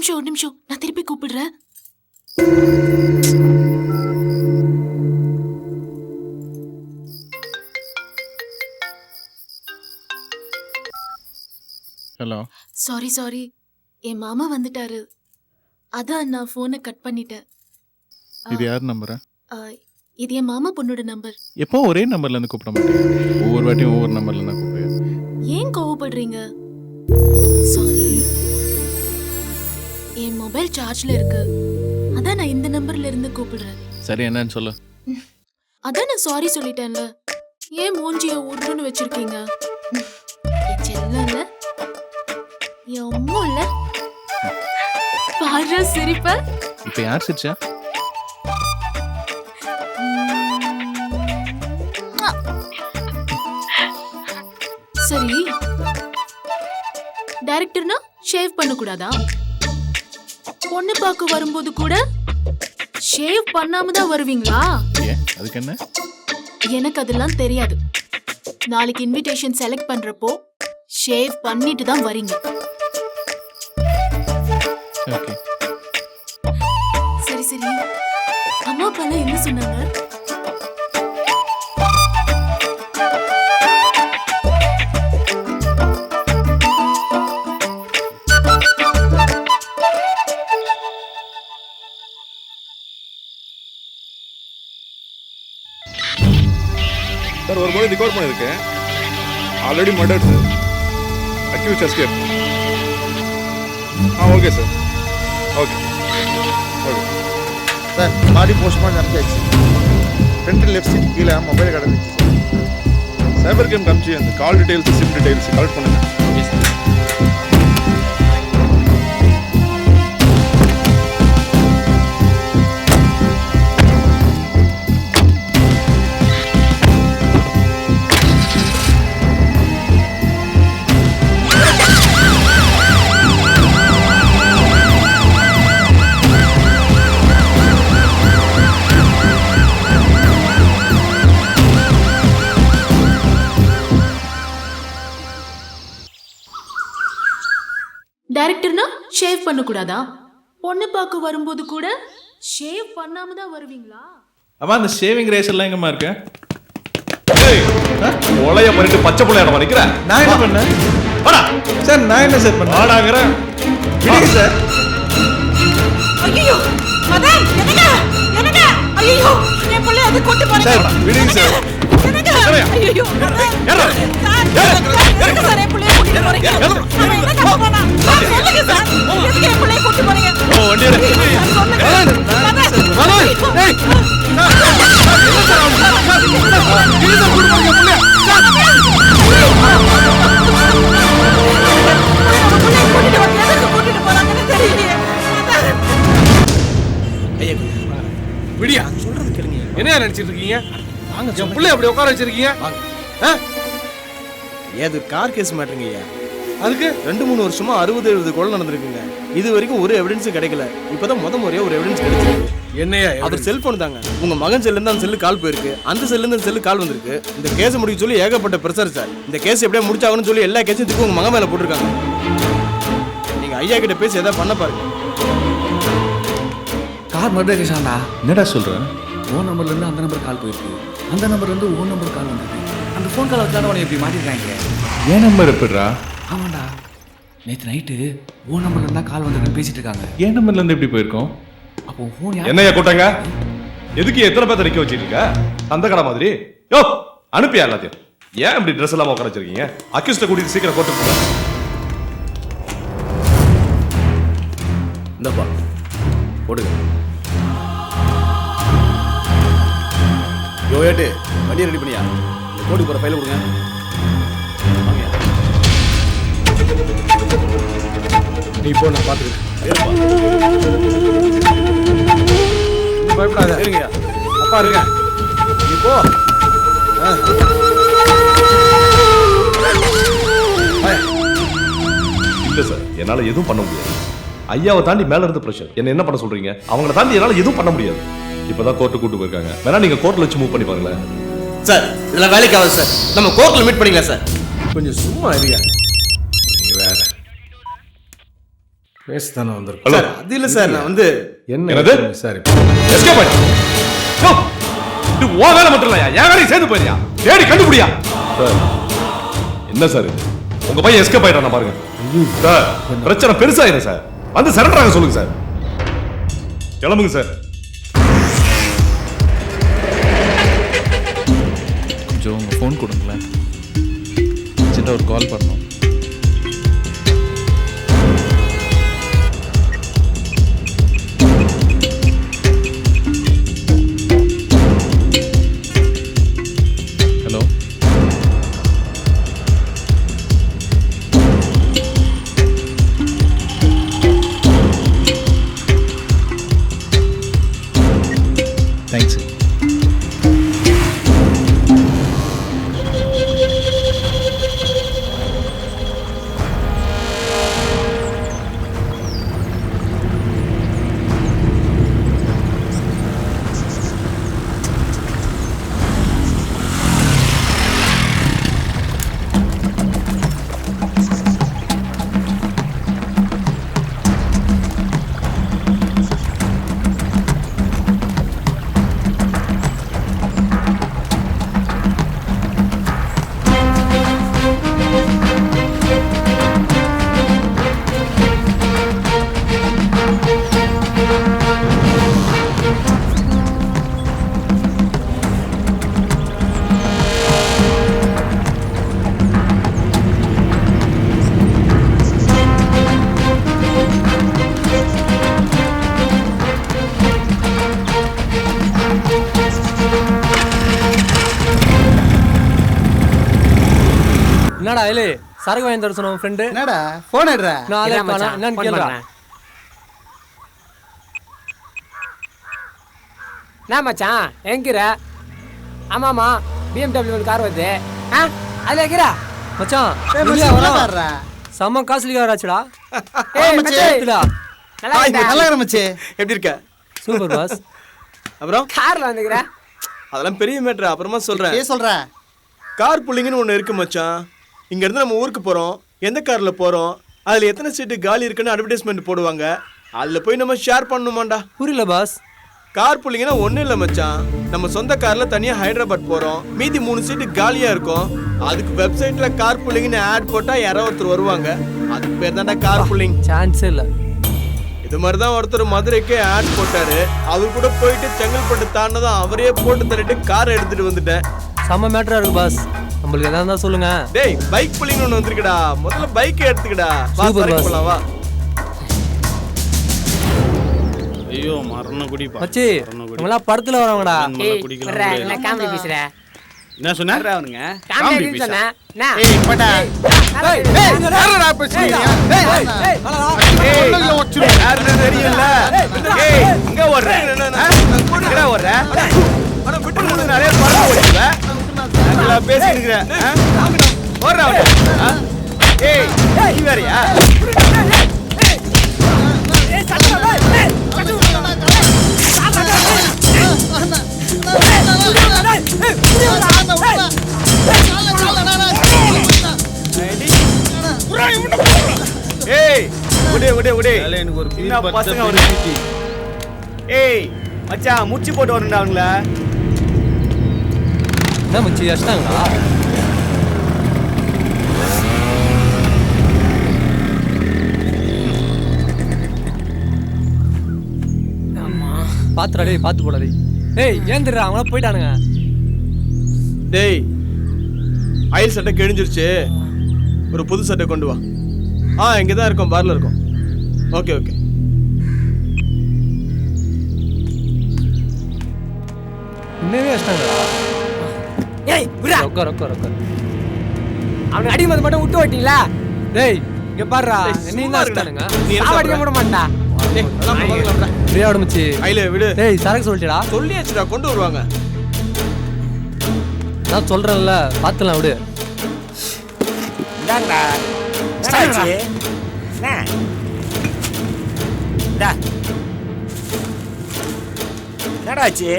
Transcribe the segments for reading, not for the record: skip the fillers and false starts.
நிமிஷம் நான் திருப்பி கூப்பிடுறேன். ஹலோ. சாரி என் மாமா வந்துட்டாரு, அதான் நான் போனை கட் பண்ணிட்டேன். இது யார் நம்பரா? இது என் மாமா பொண்ணோட நம்பர். எப்போ ஒரே நம்பர்ல இருந்து கூப்பிட மாட்டேன், ஒவ்வொரு வாட்டியும் ஒவ்வொரு நம்பர்ல இருந்து கூப்பிடுவேன். ஏன் கோவப்படுறீங்க? சாரி, என் மொபைல் சார்ஜ்ல இருக்கு, அதான் நான் இந்த நம்பர்ல இருந்து கூப்பிடுறேன். சரி, என்னன்னு சொல்லு. அதான் நான் சாரி சொல்லிட்டேன்ல, ஏன் மூஞ்சிய ஊட்டுன்னு வச்சிருக்கீங்க? என் செல்லல, என் அம்மா இல்ல, பாரு சிரிப்ப. இப்ப யார் சிரிச்சா? சரி, டைரக்டர்னா ஷேவ் பண்ண கூடாதா? பொண்ணு பார்க்க வரும்போது கூட ஷேவ் பண்ணாம தான் வருவீங்களா? ஏன், அதுக்கு என்ன? எனக்கு அதெல்லாம் தெரியாது. நாளைக்கு இன்விடேஷன் செலக்ட் பண்றப்போ ஷேவ் பண்ணிட்டு தான் வரீங்க. ஓகே. சரி, அம்மா அப்பா என்ன சொன்னாங்க? சார், ஒரு பாடி ரிகார்ட் பண்ணியிருக்கேன். Already murder sir. Accused escape. Okay sir. Okay sir, body postmortem நடத்தியாச்சு. ஃப்ரண்ட் லெஃப்ட் சீட் கீழே மொபைல் கிடந்துச்சு சார். சைபர் கேம் காமிச்சு அந்த call details, SIM details collect பண்ணுங்க. ஓகே சார். டைரக்டர்னா ஷேவ் பண்ண கூடாதா? பொண்ணு பார்க்க வரும்போது கூட ஷேவ் பண்ணாம தான் வருவீங்களா? அவன் அந்த ஷேவிங் ரேஸ் எல்லாம் எங்கம்மா இருக்கு? ஒளைய பண்ணிட்டு பச்சை பிள்ளையாட நிக்கிறேன். நான் என்ன பண்ணேன்? வாடா சார், நான் என்ன சார் பண்ணேன்? வாடாங்கறேன். விடுங்க சார். ஐயோ மதன், என்னங்க ஐயோ, என் புள்ள அது கொண்டு போறீங்க சார், விடுங்க சார். என்னங்க ஐயோ மதன், ஏறா எதுக்கு சார் என் புள்ளைய கூட்டிட்டு போறீங்க? அவன் என்ன தப்பு பண்ணா? சொல்லுங்க சார், எதுக்கு என் புள்ளைய கூட்டிட்டு போறீங்க? ஓ, வண்டி எடு. சொல்லுங்க மதன். ஏய், கூட்டிட்டு போறாங்கன்னு தெரியலையே. விடியா சொல்றது கேளுங்க. என்ன நினைச்சிட்டு இருக்கீங்க? என் பிள்ளை அப்படி உட்கார வச்சிருக்கீங்க? ஏது கார் கேஸ் மாட்டுறீங்க ஐயா. அதுக்கு 2-3 வருஷமா 60-70 கொலை நடந்திருக்குங்க. இது வரைக்கும் ஒரு எவிடன்ஸும் கிடைக்கல. இப்பதான் முறையா ஒரு எவிடன்ஸ் கிடைச்சிருக்கு. என்னையா அவர் செல்போன் தாங்க. உங்க மகன் செல்ல இருந்து அந்த செல்லு கால் போயிருக்கு, அந்த செல்ல இருந்து அந்த செல்லு கால் வந்திருக்கு. இந்த கேஸ் முடிக்க சொல்லி ஏகப்பட்ட பிரஷர் சார். இந்த கேஸ் எப்படியா முடிச்சாகணும்னு சொல்லி எல்லா கேஸும் தூக்கி உங்க மகன் மேல போட்டிருக்காங்க. நீங்க ஐயா கிட்ட பேசி எதாவது பண்ண பாருங்க. கார் மர்டர் கேஸாண்டா? என்னடா சொல்ற? ஓ நம்பர்ல இருந்து அந்த நம்பர் கால் போயிருக்கு, அந்த நம்பர்ல இருந்து ஓ நம்பர் கால் வந்திருக்கு. அந்த ஃபோன் கால் வச்சாலும் உனக்கு இப்படி மாட்டிருக்காங்க. ஏன் நம்பர் எப்படிடா? ஆமாண்டா, நேற்று நைட்டு ஓ நம்பர்ல இருந்தா கால் வந்திருக்குன்னு பேசிட்டு இருக்காங்க. ஏன் நம்பர்ல இருந்து எப்படி போயிருக்கோம்? அப்போ ஃபோன் என்னையா கூட்டங்க? எதுக்கு எத்தனை பேர் நிக்க வச்சிட்டு இருக்க? அந்த கடை மாதிரி. யோ, அனுப்பியா எல்லாத்தையும். ஏன் இப்படி ட்ரெஸ் எல்லாம் உட்கார வச்சிருக்கீங்க? அக்யூஸ்ட கூட்டிட்டு சீக்கிரம் கோர்ட்டு போங்க. இந்தப்பா போடுங்க. யோயாட்டு வண்டியை ரெடி பண்ணியா? இந்த கோர்ட்டுக்கு போற ஃபைல கொடுங்க. நீ போ, நான் பாத்துக்கிறேன். பயப்படாத. சரிங்க அப்பா இருங்க. நீ போ. இல்ல சார், என்னால எதுவும் பண்ண முடியாது. ஐயாவை தாண்டி மேல இருந்து பிரஷர். என்ன பண்ண சொல்றீங்க? அவங்கள தாண்டி என்னால எதுவும் பண்ண முடியாது. இப்பதான் கோர்ட்டு கூட்டு போயிருக்காங்க. வேணா நீங்க கோர்ட்ல வச்சு மூவ் பண்ணி பாருங்களேன். சார், இதெல்லாம் வேலைக்கு ஆகாது சார். நம்ம கோர்ட்ல மீட் பண்ணிக்கலாம் சார். கொஞ்சம் சும்மா இருங்க. நீ வேற பேசத்தானே வந்திருக்கோம். ஹலோ சார் அது இல்ல சார் நான் வந்து என்னது? சார் எஸ்கேப் ஆயிடு. யோ, இது உன் வேலை மட்டும் இல்லையா, என் வேலையும் சேர்ந்து போயியா? தேடி கண்டுபிடியா? சார் என்ன சார் இது? உங்க பையன் எஸ்கேப் ஆயிட்டானா பாருங்க. சார் பிரச்சனை பெருசாயிரும் சார். வந்து சரண்டர் ஆக சொல்லுங்க சார். கிளம்புங்க சார். கொஞ்சம் உங்கள் ஃபோன் கொடுங்களேன். அர்ஜென்ட்டாக ஒரு கால் பண்ணோம். Hello, thanks. என்னடா இல்ல சரக்கு வாங்கி தர சொன்ன ஃப்ரெண்டு என்னடா போன் எடுறா நான் என்னன்னு கேளுடா. என்ன மச்சான் எங்கிற? ஆமாமா BMW ஒரு கார் வருது. அதுல எங்கிற மச்சான் வெளிய வராடா. செம்ம காஸ்ட்லியா வராச்சுடா. ஏய் மச்சான் நல்லா இருக்கற மச்சி. எப்படி இருக்க? Super pass. அப்புறம் கார்ல வந்துங்கற? அதெல்லாம் பெரிய மேட்டர், அப்புறமா சொல்றேன். ஏ சொல்ற? கார் புல்லிங்னு ஒன்னு இருக்கு மச்சான். இங்க இருந்து நம்ம ஊருக்கு போறோம், எந்த கார்ல போறோம், அதுல எத்தனை சீட்டு காலி இருக்குன்னு அட்வர்டைஸ்மெண்ட் போடுவாங்க. அதுல போய் நம்ம ஷேர் பண்ணணுமாண்டா. புரியல பாஸ். கார் புல்லிங்னா ஒன்றும் இல்லை மச்சான். நம்ம சொந்த கார்ல தனியாக ஹைதராபாத் போகிறோம், மீதி 3 சீட்டு காலியாக இருக்கும். அதுக்கு வெப்சைட்ல கார் புல்லிங்னு ஆட் போட்டால் யாரோ ஒருத்தர் வருவாங்க. அதுக்கு பேர் தான்டா கார் புல்லிங். சான்ஸே இல்லை. இது மாதிரி தான் ஒருத்தர் மதுரைக்கே ஆட் போட்டாரு. அவர் கூட போயிட்டு செங்கல்பட்டு தாண்டதும் அவரே போட்டு தள்ளிட்டு காரை எடுத்துட்டு வந்துட்டேன். செம்ம மேட்டரா இருக்கு பாஸ். நம்மளுக்கு எதாவது இருந்தா சொல்லுங்க. டேய் பைக் புல்லிங்னு ஒன்று வந்திருக்குடா. முதல்ல பைக்கை எடுத்துக்கடா. Super pass. போலாம் வா. ஐயோ மரண குடிப்பா மச்சி நம்மளாம் படத்துல வரவங்கடா. என்ன காமெடி பேசுற? என்ன சொன்ன? அவனுங்க காமெடி சொன்னா என்ன? ஏய் படா ஏய் யாரடா பேசுறீங்க? யாருன்னு தெரியல. ஏய் இங்க ஓடுற? எங்கடா ஓடுற? அட விட்டு முன்னு நிறைய பறந்து ஓடுற. நல்லா பேசிட்டு இருக்கற. ஓடுற அவன். ஏய் நீ வேறயா? ஏய் சட்டடா. ஏய் ஏய் விடு விடு விடு. எனக்கு ஒரு சின்ன பசங்க ஒரு சிட்டி. ஏய் மச்சான் முச்சி போட்டு வரணும்டா அவங்கள. என்ன மச்சி அஷ்டாங்களா? பாத்துடா டேய், பாத்து போடா டேய். ஏய் ஏந்திரா, அவங்கள போயிட்டானுங்க. டேய் ஆயில் சட்டை கிழிஞ்சிருச்சு, ஒரு புது சட்டை கொண்டு வா. இங்கே தான் இருக்கோம், பார்ல இருக்கோம். Okay okay. உண்மையே அஷ்டாங்களா? ஏய் விரா, உட்கார் உட்கார் உட்கார். அவனுக்கு அடிமது மட்டும் விட்டு ஓட்டிங்களா? டேய் இங்க பாருடா, என்னையும் தான் அஷ்டானுங்க. நீ என்ன சாவடிக்க சாப்பிடுற? விட மாட்டா. டேய் அதான் முதல்ல வரேன். ஃப்ரீயா விடு மச்சி. ஆயில விடு. டேய் சரக்கு சொல்லிட்டடா. சொல்லியாச்சுடா, கொண்டு வருவாங்க. நான் சொல்றேன்ல, பாத்துலாம் விடு. இந்தாங்கடா. ஸ்டாச்சு. என்ன? டா. என்னடாச்சு?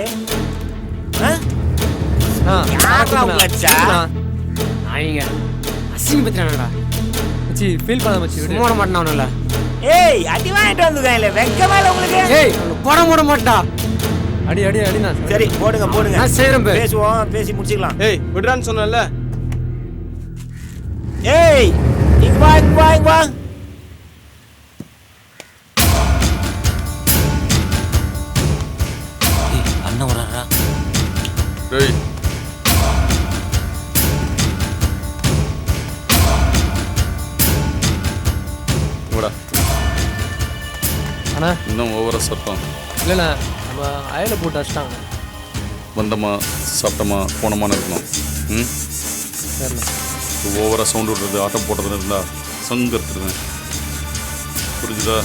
யாரா உங்களச்சா? அவங்க அசிங்கப்படுத்துறானடா. மச்சி ஃபீல் பண்ணாத மச்சி, விடு. சும்மா விட மாட்டான் அவனுல. ஏய் அடி வாங்கிட்டு வந்துருக்காங்களே வெக்கமா இல்ல உங்களுக்கு? ஏய் போட மாட்டா. அடி அடி அடி நான் சரி போடுங்க போடுங்க. நான் செய்றேன் பே. பேசுவோம், பேசி முடிச்சுக்கலாம். ஏய் விடுறான்னு சொன்னல. ஏய் இங்க வா இங்க வா இங்க வா. ஏய் அண்ணா வராரா? டேய் இவடா அண்ணா இன்னும் ஓவரா சத்தம். இல்லைண்ணா நம்ம அயலை போட்டு அடிச்சிட்டாங்க. வந்தமா சாப்பிட்டமா போனமான்னு இருக்கணும். ம் சரிண்ணா. ஓவரா சவுண்ட் விடுறது ஆட்டம் போடுறதுன்னு இருந்தா சங்கு எடுத்துருவேன். புரிஞ்சுதா?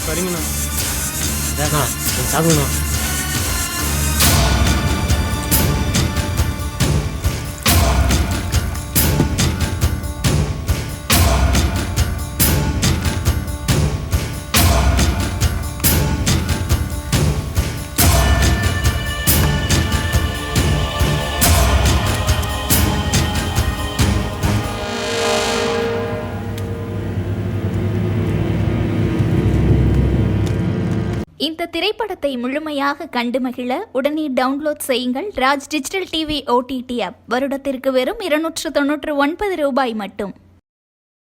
சரிங்கண்ணா. சாகுண்ணா. இந்த திரைப்படத்தை முழுமையாக கண்டு மகிழ உடனே டவுன்லோட் செய்யுங்கள் Raj digital TV OTT app. வருடத்திற்கு வெறும் 299 ரூபாய் மட்டும்.